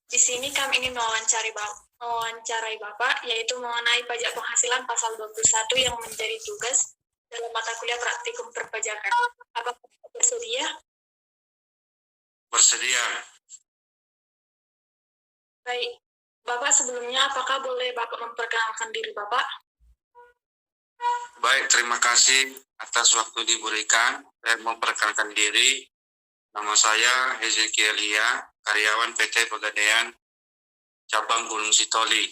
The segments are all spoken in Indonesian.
Di sini kami ingin mewawancarai Bapak, yaitu mengenai pajak penghasilan pasal 21 yang menjadi tugas dalam mata kuliah praktikum perpajakan. Apakah Bapak bersedia? Bersedia. Baik. Bapak sebelumnya, apakah boleh Bapak memperkenalkan diri Bapak? Baik, terima kasih atas waktu diberikan. Saya memperkenalkan diri. Nama saya Hezekiel Lia, karyawan PT Pegadaian Cabang Gunung Sitoli.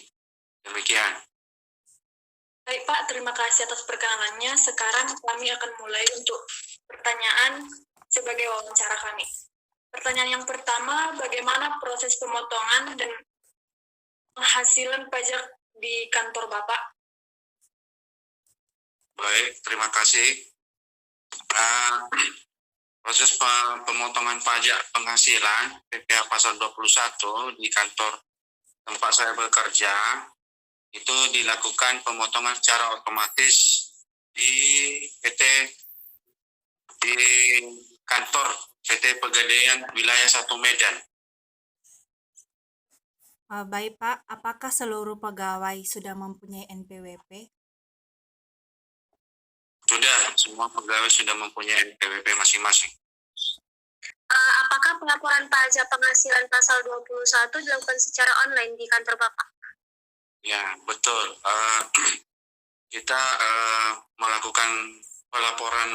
Demikian. Baik Pak, terima kasih atas perkenalannya. Sekarang kami akan mulai untuk pertanyaan sebagai wawancara kami. Pertanyaan yang pertama, bagaimana proses pemotongan dan penghasilan pajak di kantor Bapak? Baik, terima kasih. Proses pemotongan pajak penghasilan PPh pasal 21 di kantor tempat saya bekerja itu dilakukan pemotongan secara otomatis di kantor PT Pegadaian Wilayah 1 Medan. Baik Pak, apakah seluruh pegawai sudah mempunyai NPWP? Sudah, semua pegawai sudah mempunyai NPWP masing-masing. Apakah pelaporan pajak penghasilan pasal 21 dilakukan secara online di kantor Bapak? Ya, betul. Kita melakukan pelaporan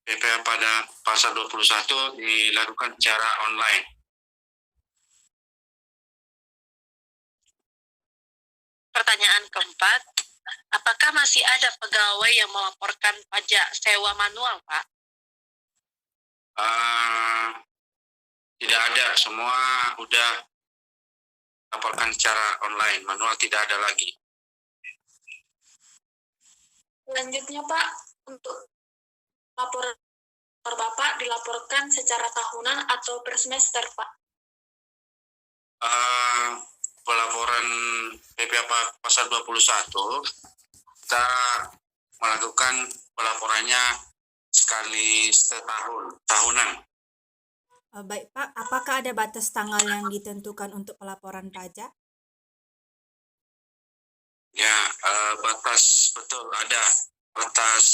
PPh pada pasal 21 dilakukan secara online. Pertanyaan keempat, apakah masih ada pegawai yang melaporkan pajak sewa manual, Pak? Tidak ada, semua udah laporkan secara online, manual tidak ada lagi. Selanjutnya Pak, untuk laporan Bapak dilaporkan secara tahunan atau per semester Pak? Pelaporan PPh pasal 21 kita melakukan pelaporannya sekali setahun, tahunan. Baik Pak, apakah ada batas tanggal yang ditentukan untuk pelaporan pajak? Ya, batas, betul, ada batas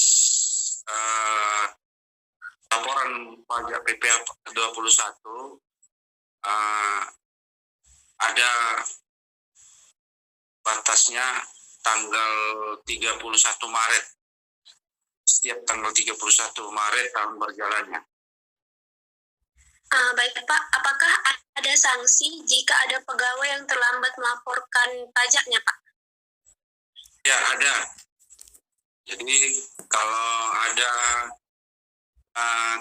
laporan pajak PPh 21 ada batasnya tanggal 31 Maret. Setiap tanggal 31 Maret tahun berjalannya. Baik Pak, apakah ada sanksi jika ada pegawai yang terlambat melaporkan pajaknya Pak? Ya, ada. Jadi kalau ada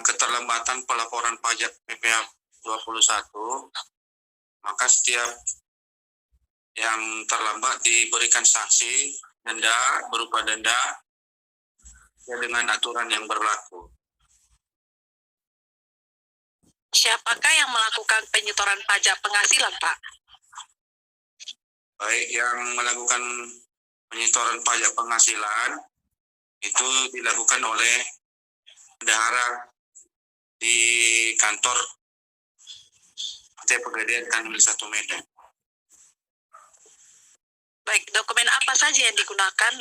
keterlambatan pelaporan pajak PPh 21, maka setiap yang terlambat diberikan sanksi denda berupa denda dengan aturan yang berlaku. Siapakah yang melakukan penyetoran pajak penghasilan, Pak? Baik, yang melakukan penyetoran pajak penghasilan itu dilakukan oleh bendahara di kantor PT Pegadaian Kanwil 1 Medan. Baik, dokumen apa saja yang digunakan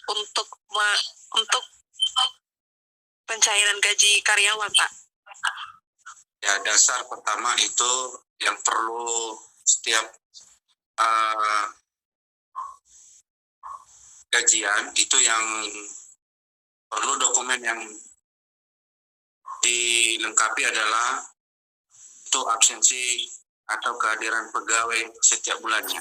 untuk pencairan gaji karyawan, Pak? Ya, dasar pertama itu yang perlu setiap gajian itu yang perlu dokumen yang dilengkapi adalah itu absensi atau kehadiran pegawai setiap bulannya.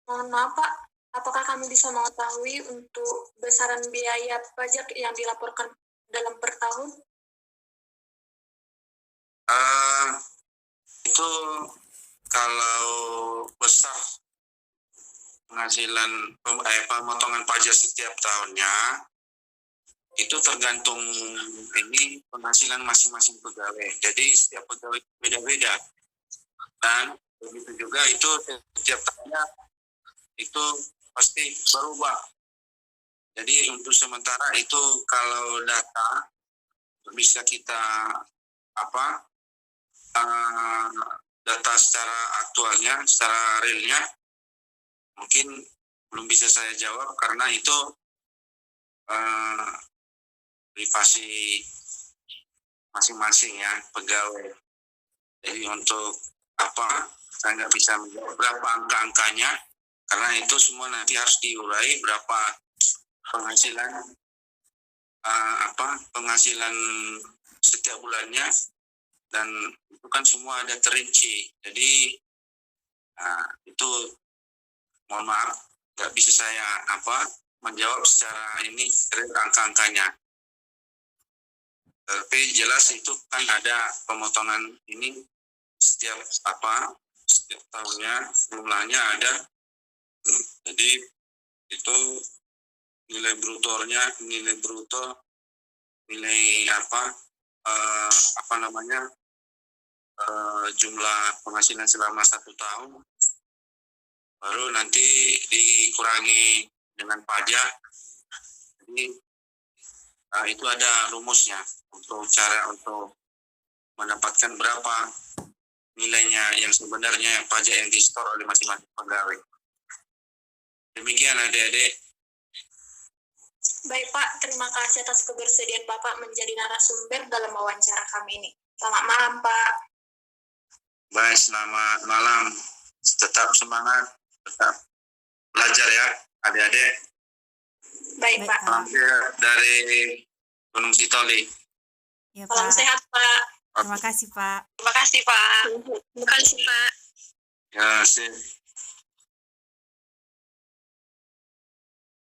Mohon maaf Pak, apakah kami bisa mengetahui untuk besaran biaya pajak yang dilaporkan dalam per tahun? Itu kalau besar penghasilan pemotongan pajak setiap tahunnya itu tergantung ini penghasilan masing-masing pegawai. Jadi setiap pegawai beda-beda. Dan begitu juga itu setiap tahunnya itu pasti berubah. Jadi untuk sementara itu kalau data bisa kita data secara aktualnya, secara realnya, mungkin belum bisa saya jawab karena itu privasi masing-masing ya pegawai. Jadi untuk saya nggak bisa menjawab berapa angka-angkanya karena itu semua nanti harus diurai berapa penghasilan penghasilan setiap bulannya, dan itu kan semua ada terinci. Jadi itu mohon maaf nggak bisa saya menjawab secara ini angka-angkanya. Tapi jelas itu kan ada pemotongan ini setiap tahunnya jumlahnya ada. Jadi itu nilai bruto jumlah penghasilan selama 1 tahun, baru nanti dikurangi dengan pajak. Jadi itu ada rumusnya untuk cara untuk mendapatkan berapa nilainya yang sebenarnya pajak yang di-store oleh masing-masing pegawai. Demikian adik-adik. Baik Pak, terima kasih atas kebersediaan Bapak menjadi narasumber dalam wawancara kami ini. Selamat malam Pak. Baik, selamat malam. Tetap semangat, tetap belajar ya adik-adik. Baik Pak. Salam sehat dari Gunung Sitoli. Ya, Salam Pak. sehat Pak. Terima kasih, Pak. Terima kasih, Pak. Terima kasih Pak. Ya, sip.